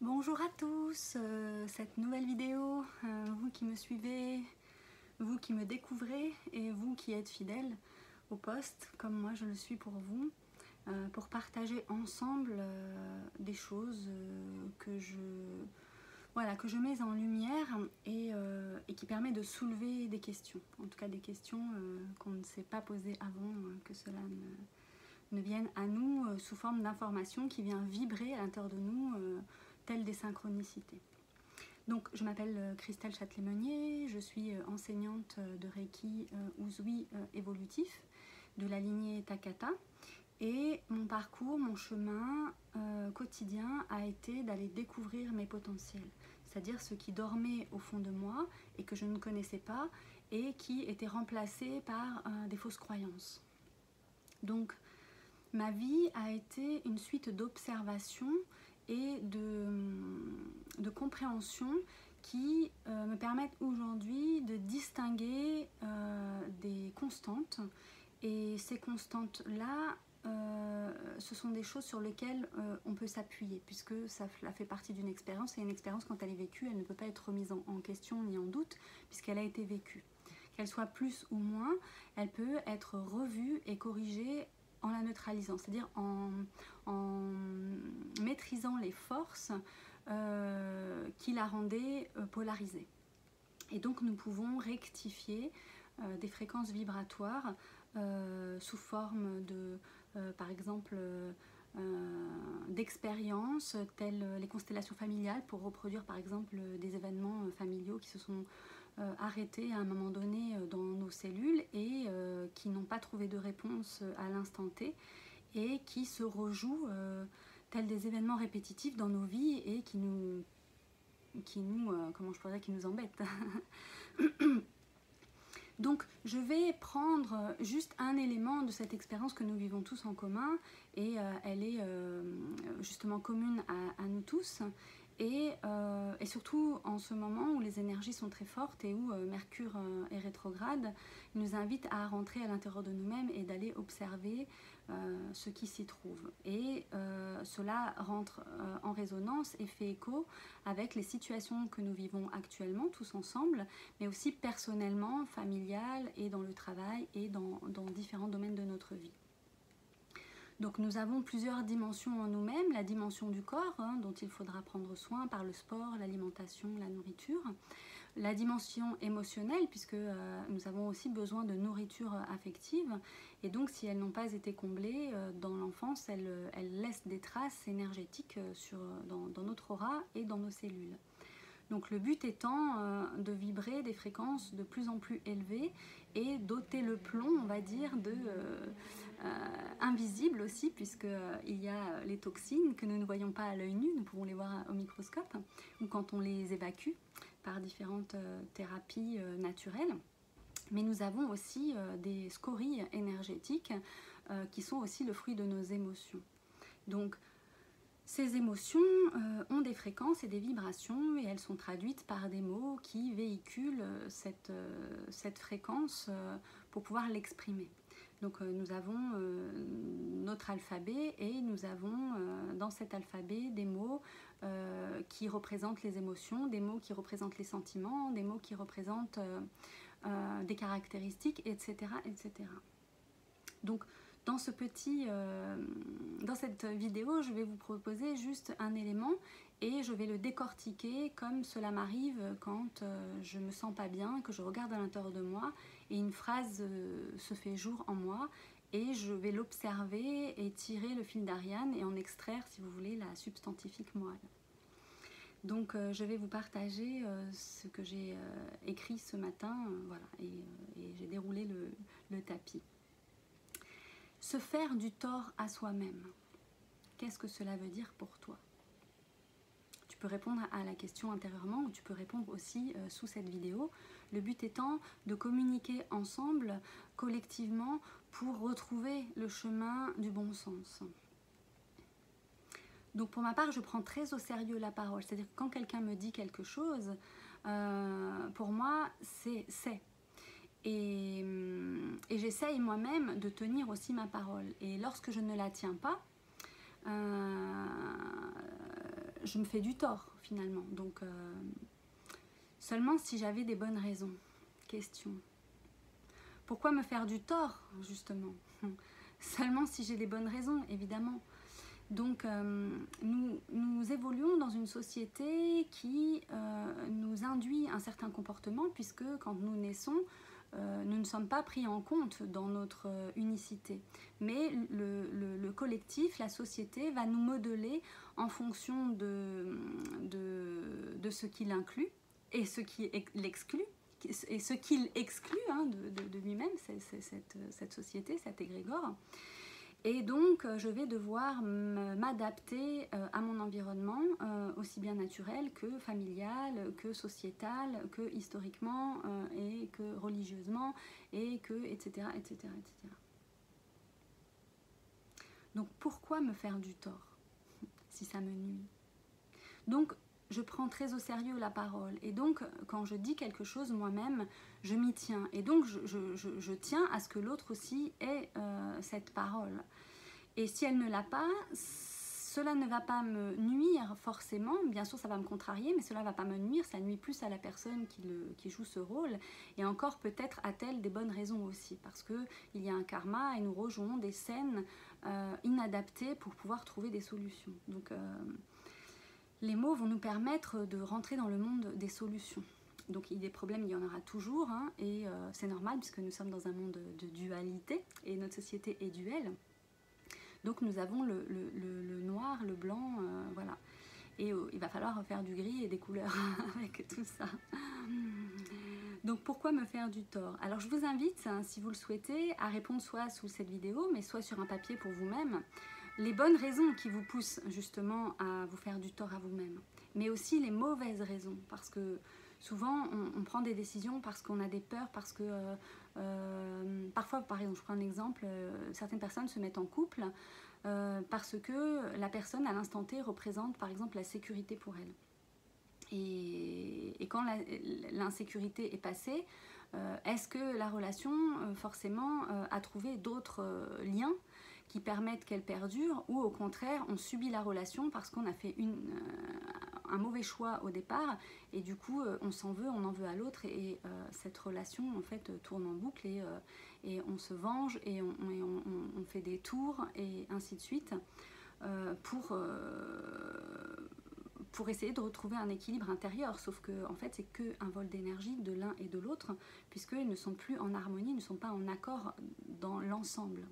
Bonjour à tous, cette nouvelle vidéo, vous qui me suivez, vous qui me découvrez et vous qui êtes fidèles au poste, comme moi je le suis pour vous, pour partager ensemble des choses que je mets en lumière et qui permet de soulever des questions, en tout cas des questions qu'on ne s'est pas posées avant que cela ne vienne à nous sous forme d'information qui vient vibrer à l'intérieur de nous telles des synchronicités. Donc je m'appelle Christelle Châtelet-Meunier, je suis enseignante de Reiki Usui évolutif de la lignée Takata et mon parcours, mon chemin quotidien a été d'aller découvrir mes potentiels, c'est-à-dire ce qui dormait au fond de moi et que je ne connaissais pas et qui était remplacé par des fausses croyances. Donc ma vie a été une suite d'observations et de compréhension qui me permettent aujourd'hui de distinguer des constantes. Et ces constantes-là, ce sont des choses sur lesquelles on peut s'appuyer, puisque ça fait partie d'une expérience, et une expérience, quand elle est vécue, elle ne peut pas être remise en question ni en doute, puisqu'elle a été vécue. Qu'elle soit plus ou moins, elle peut être revue et corrigée en la neutralisant, c'est-à-dire en maîtrisant les forces qui la rendaient polarisée. Et donc nous pouvons rectifier des fréquences vibratoires sous forme de, par exemple, d'expériences telles les constellations familiales, pour reproduire par exemple des événements familiaux qui se sont arrêtés à un moment donné dans nos cellules et qui n'ont pas trouvé de réponse à l'instant T et qui se rejouent tels des événements répétitifs dans nos vies et qui nous qui nous embêtent. Donc je vais prendre juste un élément de cette expérience que nous vivons tous en commun et elle est justement commune à nous tous et surtout en ce moment où les énergies sont très fortes et où Mercure est rétrograde, il nous invite à rentrer à l'intérieur de nous-mêmes et d'aller observer ce qui s'y trouve. Et cela rentre en résonance et fait écho avec les situations que nous vivons actuellement tous ensemble, mais aussi personnellement, familial et dans le travail et dans différents domaines de notre vie. Donc nous avons plusieurs dimensions en nous-mêmes, la dimension du corps, dont il faudra prendre soin par le sport, l'alimentation, la nourriture. La dimension émotionnelle, puisque nous avons aussi besoin de nourriture affective, et donc si elles n'ont pas été comblées dans l'enfance, elles laissent des traces énergétiques dans notre aura et dans nos cellules. Donc le but étant de vibrer des fréquences de plus en plus élevées et d'ôter le plomb, on va dire, invisible aussi, puisqu'il y a les toxines que nous ne voyons pas à l'œil nu, nous pouvons les voir au microscope, ou quand on les évacue par différentes thérapies naturelles. Mais nous avons aussi des scories énergétiques qui sont aussi le fruit de nos émotions. Donc ces émotions ont des fréquences et des vibrations et elles sont traduites par des mots qui véhiculent cette fréquence pour pouvoir l'exprimer. Donc nous avons notre alphabet et nous avons dans cet alphabet des mots qui représentent les émotions, des mots qui représentent les sentiments, des mots qui représentent des caractéristiques, etc., etc. Donc dans cette vidéo, je vais vous proposer juste un élément et je vais le décortiquer comme cela m'arrive quand je me sens pas bien, que je regarde à l'intérieur de moi et une phrase se fait jour en moi et je vais l'observer et tirer le fil d'Ariane et en extraire, si vous voulez, la substantifique moelle. Donc je vais vous partager ce que j'ai écrit ce matin, voilà, et j'ai déroulé le tapis. Se faire du tort à soi-même, qu'est-ce que cela veut dire pour toi? Tu peux répondre à la question intérieurement ou tu peux répondre aussi sous cette vidéo. Le but étant de communiquer ensemble, collectivement, pour retrouver le chemin du bon sens. Donc pour ma part, je prends très au sérieux la parole. C'est-à-dire que quand quelqu'un me dit quelque chose, pour moi, c'est. Et j'essaye moi-même de tenir aussi ma parole. Et lorsque je ne la tiens pas, je me fais du tort finalement. Donc, seulement si j'avais des bonnes raisons. Question. Pourquoi me faire du tort, justement? Seulement si j'ai des bonnes raisons, évidemment. Donc, nous évoluons dans une société qui nous induit un certain comportement, puisque quand nous naissons, nous ne sommes pas pris en compte dans notre unicité. Mais le collectif, la société, va nous modeler en fonction de ce qu'il inclut et ce qui l'exclut, et ce qu'il exclut hein, de lui-même, cette société, cet égrégore. Et donc, je vais devoir m'adapter à mon environnement, aussi bien naturel que familial, que sociétal, que historiquement, et que religieusement, et que, etc., etc., etc. Donc, pourquoi me faire du tort si ça me nuit? Donc, je prends très au sérieux la parole. Et donc, quand je dis quelque chose moi-même, je m'y tiens. Et donc, je tiens à ce que l'autre aussi ait cette parole. Et si elle ne l'a pas, cela ne va pas me nuire forcément. Bien sûr, ça va me contrarier, mais cela ne va pas me nuire. Ça nuit plus à la personne qui joue ce rôle. Et encore, peut-être a-t-elle des bonnes raisons aussi. Parce qu'il y a un karma et nous rejouons des scènes inadaptées pour pouvoir trouver des solutions. Donc, les mots vont nous permettre de rentrer dans le monde des solutions. Donc des problèmes, il y en aura toujours, hein, et c'est normal puisque nous sommes dans un monde de dualité et notre société est duelle. Donc nous avons le noir, le blanc, voilà. Et il va falloir faire du gris et des couleurs avec tout ça. Donc pourquoi me faire du tort? Alors je vous invite, hein, si vous le souhaitez, à répondre soit sous cette vidéo, mais soit sur un papier pour vous-même, les bonnes raisons qui vous poussent justement à vous faire du tort à vous-même, mais aussi les mauvaises raisons, parce que souvent on prend des décisions parce qu'on a des peurs, parce que parfois, par exemple, je prends un exemple, certaines personnes se mettent en couple parce que la personne à l'instant T représente par exemple la sécurité pour elle. Et quand l'insécurité est passée, est-ce que la relation forcément a trouvé d'autres liens qui permettent qu'elle perdure, ou au contraire on subit la relation parce qu'on a fait un mauvais choix au départ et du coup on s'en veut, on en veut à l'autre et cette relation en fait tourne en boucle et on se venge et on fait des tours et ainsi de suite pour essayer de retrouver un équilibre intérieur, sauf que en fait c'est qu'un vol d'énergie de l'un et de l'autre puisqu'ils ne sont plus en harmonie, ne sont pas en accord dans l'ensemble.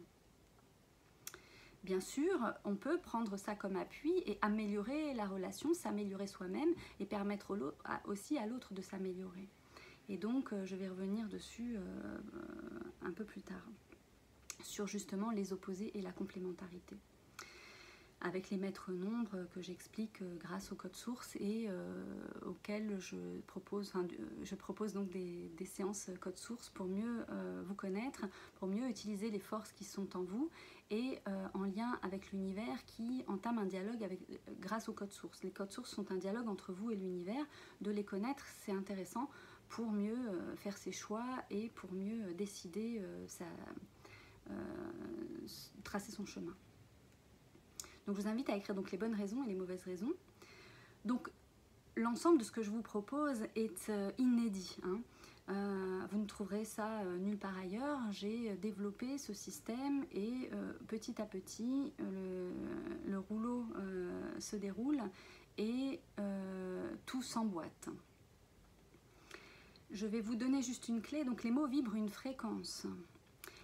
Bien sûr, on peut prendre ça comme appui et améliorer la relation, s'améliorer soi-même et permettre aussi à l'autre de s'améliorer. Et donc, je vais revenir dessus un peu plus tard, sur justement les opposés et la complémentarité. Avec les maîtres nombres que j'explique grâce au code source et auxquels je propose donc des séances code source pour mieux vous connaître, pour mieux utiliser les forces qui sont en vous et en lien avec l'univers qui entame un dialogue grâce au code source. Les codes sources sont un dialogue entre vous et l'univers. De les connaître, c'est intéressant pour mieux faire ses choix et pour mieux décider, tracer son chemin. Donc je vous invite à écrire donc les bonnes raisons et les mauvaises raisons. Donc l'ensemble de ce que je vous propose est inédit, hein. Vous ne trouverez ça nulle part ailleurs. J'ai développé ce système et petit à petit le rouleau se déroule et tout s'emboîte. Je vais vous donner juste une clé. Donc les mots vibrent une fréquence.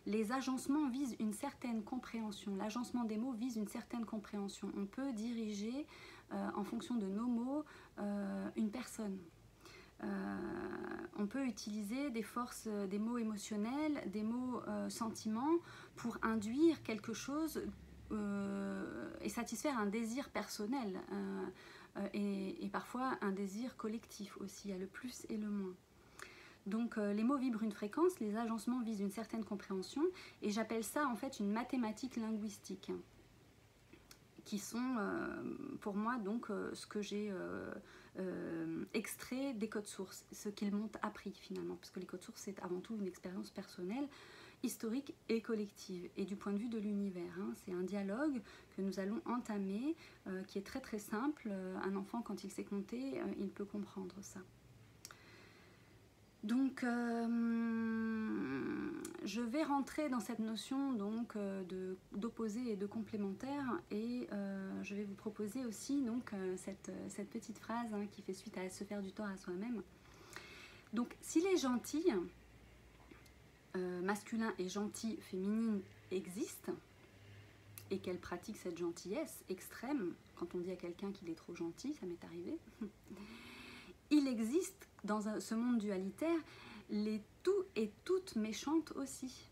Les agencements visent une certaine compréhension. L'agencement des mots vise une certaine compréhension. On peut diriger, en fonction de nos mots, une personne. On peut utiliser des forces, des mots émotionnels, des mots sentiments pour induire quelque chose et satisfaire un désir personnel et parfois un désir collectif aussi. Il y a le plus et le moins. Donc les mots vibrent une fréquence, les agencements visent une certaine compréhension et j'appelle ça en fait une mathématique linguistique qui sont pour moi donc ce que j'ai extrait des codes sources, ce qu'ils m'ont appris finalement, parce que les codes sources c'est avant tout une expérience personnelle historique et collective et du point de vue de l'univers. Hein. C'est un dialogue que nous allons entamer qui est très très simple. Un enfant, quand il sait compter, il peut comprendre ça. Donc, je vais rentrer dans cette notion donc d'opposé et de complémentaire, et je vais vous proposer aussi donc cette petite phrase qui fait suite à se faire du tort à soi-même. Donc, si les gentilles, masculin et gentilles féminines, existent et qu'elles pratiquent cette gentillesse extrême, quand on dit à quelqu'un qu'il est trop gentil, ça m'est arrivé, il existe dans ce monde dualitaire les tout et toutes méchantes aussi.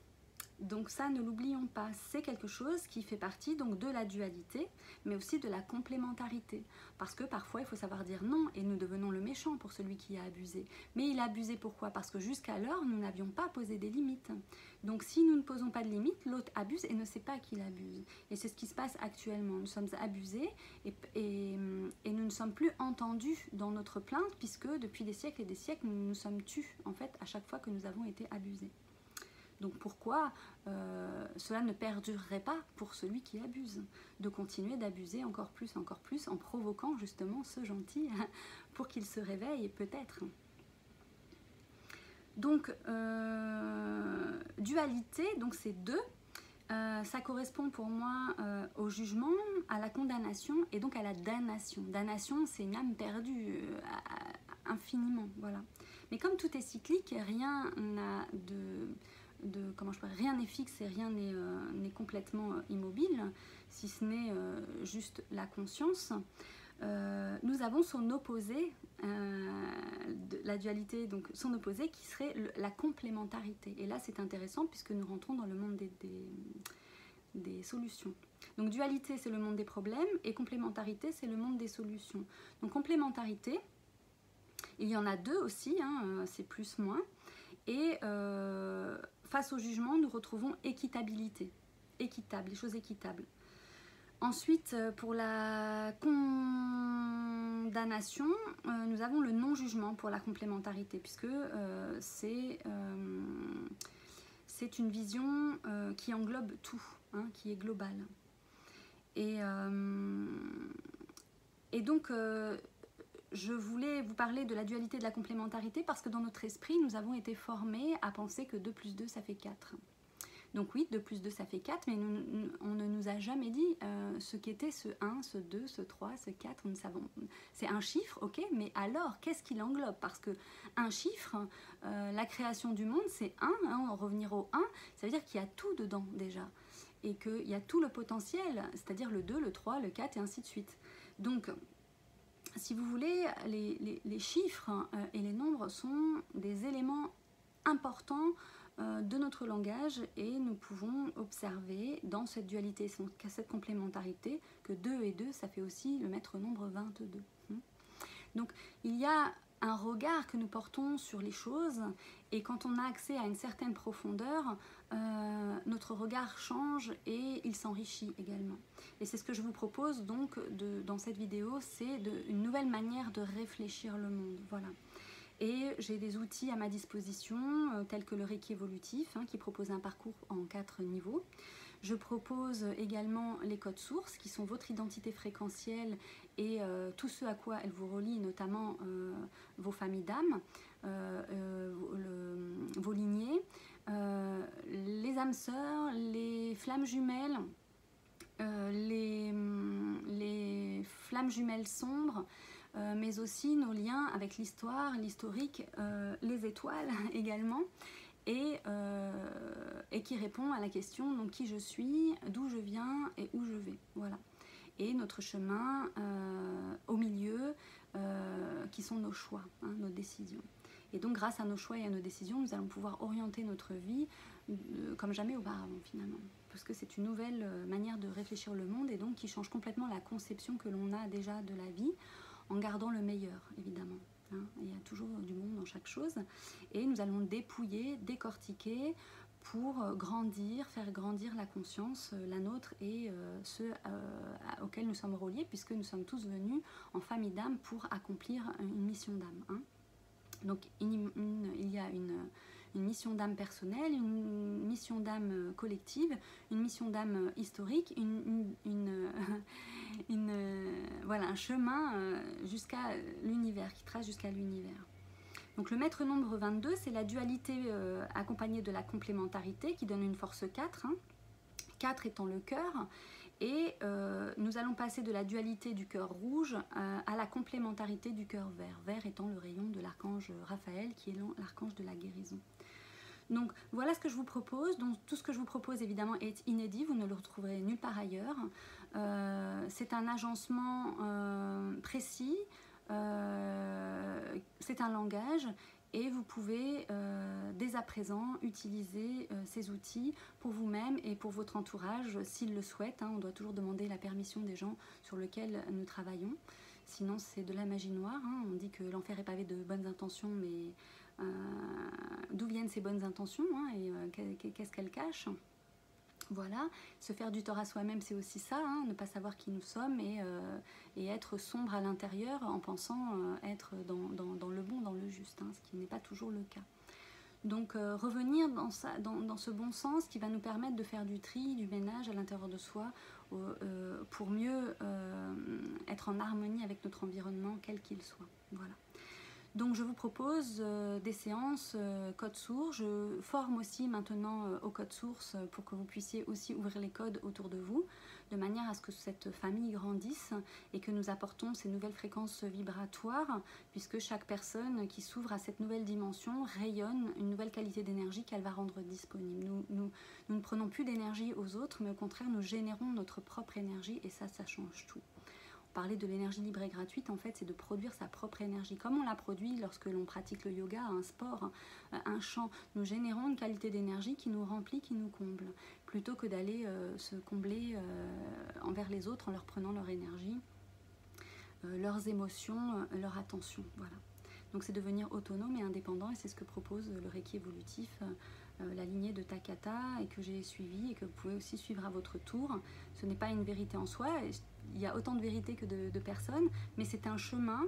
Donc ça, ne l'oublions pas, c'est quelque chose qui fait partie donc de la dualité, mais aussi de la complémentarité. Parce que parfois, il faut savoir dire non, et nous devenons le méchant pour celui qui a abusé. Mais il a abusé pourquoi? Parce que jusqu'alors, nous n'avions pas posé des limites. Donc si nous ne posons pas de limites, l'autre abuse et ne sait pas qu'il abuse. Et c'est ce qui se passe actuellement. Nous sommes abusés et nous ne sommes plus entendus dans notre plainte, puisque depuis des siècles et des siècles, nous nous sommes tus, en fait, à chaque fois que nous avons été abusés. Donc pourquoi cela ne perdurerait pas pour celui qui abuse, de continuer d'abuser encore plus, en provoquant justement ce gentil pour qu'il se réveille peut-être. Donc dualité, donc c'est deux, ça correspond pour moi au jugement, à la condamnation et donc à la damnation. Damnation, c'est une âme perdue infiniment, voilà. Mais comme tout est cyclique, rien n'a rien n'est fixe et rien n'est complètement immobile, si ce n'est juste la conscience. Nous avons son opposé, la dualité, donc son opposé qui serait la complémentarité. Et là c'est intéressant puisque nous rentrons dans le monde des solutions. Donc dualité c'est le monde des problèmes et complémentarité c'est le monde des solutions. Donc complémentarité, il y en a deux aussi, c'est plus moins. Et face au jugement, nous retrouvons équitabilité, équitable, les choses équitables. Ensuite, pour la condamnation, nous avons le non-jugement pour la complémentarité, puisque c'est une vision qui englobe tout, qui est globale. Et donc, je voulais vous parler de la dualité de la complémentarité parce que dans notre esprit, nous avons été formés à penser que 2 plus 2, ça fait 4. Donc oui, 2 plus 2, ça fait 4, mais on ne nous a jamais dit ce qu'était ce 1, ce 2, ce 3, ce 4. Nous savons. C'est un chiffre, ok, mais alors, qu'est-ce qu'il englobe? Parce que un chiffre, la création du monde, c'est 1, en revenir au 1, ça veut dire qu'il y a tout dedans déjà. Et qu'il y a tout le potentiel, c'est-à-dire le 2, le 3, le 4 et ainsi de suite. Donc, si vous voulez, les chiffres et les nombres sont des éléments importants de notre langage et nous pouvons observer dans cette dualité, cette complémentarité, que 2 et 2, ça fait aussi le maître nombre 22. Donc, il y a un regard que nous portons sur les choses et quand on a accès à une certaine profondeur, notre regard change et il s'enrichit également. Et c'est ce que je vous propose donc dans cette vidéo, c'est une nouvelle manière de réfléchir le monde. Voilà. Et j'ai des outils à ma disposition tels que le Reiki évolutif qui propose un parcours en 4 niveaux. Je propose également les codes sources qui sont votre identité fréquentielle et tout ce à quoi elle vous relie, notamment vos familles d'âmes, vos lignées, les âmes sœurs, les flammes jumelles, les flammes jumelles sombres, mais aussi nos liens avec l'histoire, l'historique, les étoiles également. Et qui répond à la question donc qui je suis, d'où je viens et où je vais. Voilà. Et notre chemin au milieu, qui sont nos choix, nos décisions. Et donc grâce à nos choix et à nos décisions, nous allons pouvoir orienter notre vie comme jamais auparavant finalement. Parce que c'est une nouvelle manière de réfléchir le monde et donc qui change complètement la conception que l'on a déjà de la vie en gardant le meilleur évidemment. Il y a toujours du bon dans chaque chose et nous allons dépouiller, décortiquer pour grandir, faire grandir la conscience, la nôtre et ceux auxquels nous sommes reliés puisque nous sommes tous venus en famille d'âme pour accomplir une mission d'âme. Donc il y a une mission d'âme personnelle, une mission d'âme collective, une mission d'âme historique, voilà, un chemin jusqu'à l'univers, qui trace jusqu'à l'univers. Donc le maître nombre 22, c'est la dualité accompagnée de la complémentarité qui donne une force 4, 4 étant le cœur. Et nous allons passer de la dualité du cœur rouge à la complémentarité du cœur vert, vert étant le rayon de l'archange Raphaël, qui est l'archange de la guérison. Donc voilà ce que je vous propose. Donc, tout ce que je vous propose évidemment est inédit, vous ne le retrouverez nulle part ailleurs. C'est un agencement précis, c'est un langage. Et vous pouvez dès à présent utiliser ces outils pour vous-même et pour votre entourage s'ils le souhaitent. On doit toujours demander la permission des gens sur lesquels nous travaillons. Sinon c'est de la magie noire. On dit que l'enfer est pavé de bonnes intentions, mais d'où viennent ces bonnes intentions et qu'est-ce qu'elles cachent? Voilà, se faire du tort à soi-même, c'est aussi ça, ne pas savoir qui nous sommes et être sombre à l'intérieur en pensant être dans le bon, dans le juste, ce qui n'est pas toujours le cas. Donc revenir dans ce bon sens qui va nous permettre de faire du tri, du ménage à l'intérieur de soi pour mieux être en harmonie avec notre environnement, quel qu'il soit. Voilà. Donc je vous propose des séances code source. Je forme aussi maintenant au code source pour que vous puissiez aussi ouvrir les codes autour de vous, de manière à ce que cette famille grandisse et que nous apportons ces nouvelles fréquences vibratoires, puisque chaque personne qui s'ouvre à cette nouvelle dimension rayonne une nouvelle qualité d'énergie qu'elle va rendre disponible. Nous ne prenons plus d'énergie aux autres, mais au contraire nous générons notre propre énergie et ça change tout. Parler de l'énergie libre et gratuite, en fait, c'est de produire sa propre énergie. Comme on la produit lorsque l'on pratique le yoga, un sport, un chant, nous générons une qualité d'énergie qui nous remplit, qui nous comble, plutôt que d'aller se combler envers les autres en leur prenant leur énergie, leurs émotions, leur attention. Voilà. Donc c'est devenir autonome et indépendant, et c'est ce que propose le Reiki évolutif, la lignée de Takata, et que j'ai suivi et que vous pouvez aussi suivre à votre tour. Ce n'est pas une vérité en soi, il y a autant de vérités que de personnes, mais c'est un chemin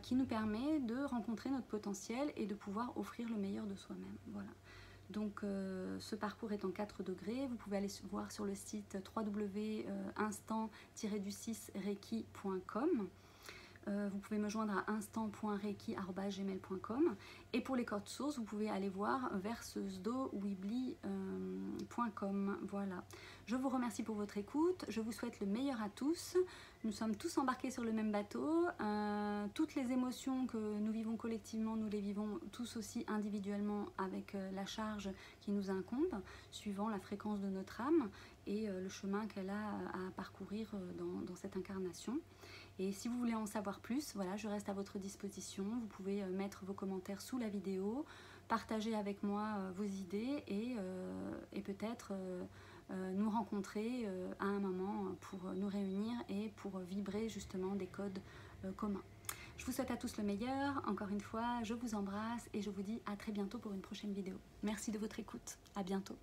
qui nous permet de rencontrer notre potentiel et de pouvoir offrir le meilleur de soi-même. Voilà. Donc ce parcours est en 4 degrés, vous pouvez aller voir sur le site www.instant-reiki.com. Vous pouvez me joindre à instant.reiki@gmail.com, et pour les codes sources vous pouvez aller voir versesdowibli.com. Voilà, je vous remercie pour votre écoute, je vous souhaite le meilleur à tous. Nous sommes tous embarqués sur le même bateau, toutes les émotions que nous vivons collectivement, nous les vivons tous aussi individuellement avec la charge qui nous incombe, suivant la fréquence de notre âme et le chemin qu'elle a à parcourir dans cette incarnation. Et si vous voulez en savoir plus, voilà, je reste à votre disposition. Vous pouvez mettre vos commentaires sous la vidéo, partager avec moi vos idées et peut-être nous rencontrer à un moment pour nous réunir et pour vibrer justement des codes communs. Je vous souhaite à tous le meilleur. Encore une fois, je vous embrasse et je vous dis à très bientôt pour une prochaine vidéo. Merci de votre écoute. À bientôt.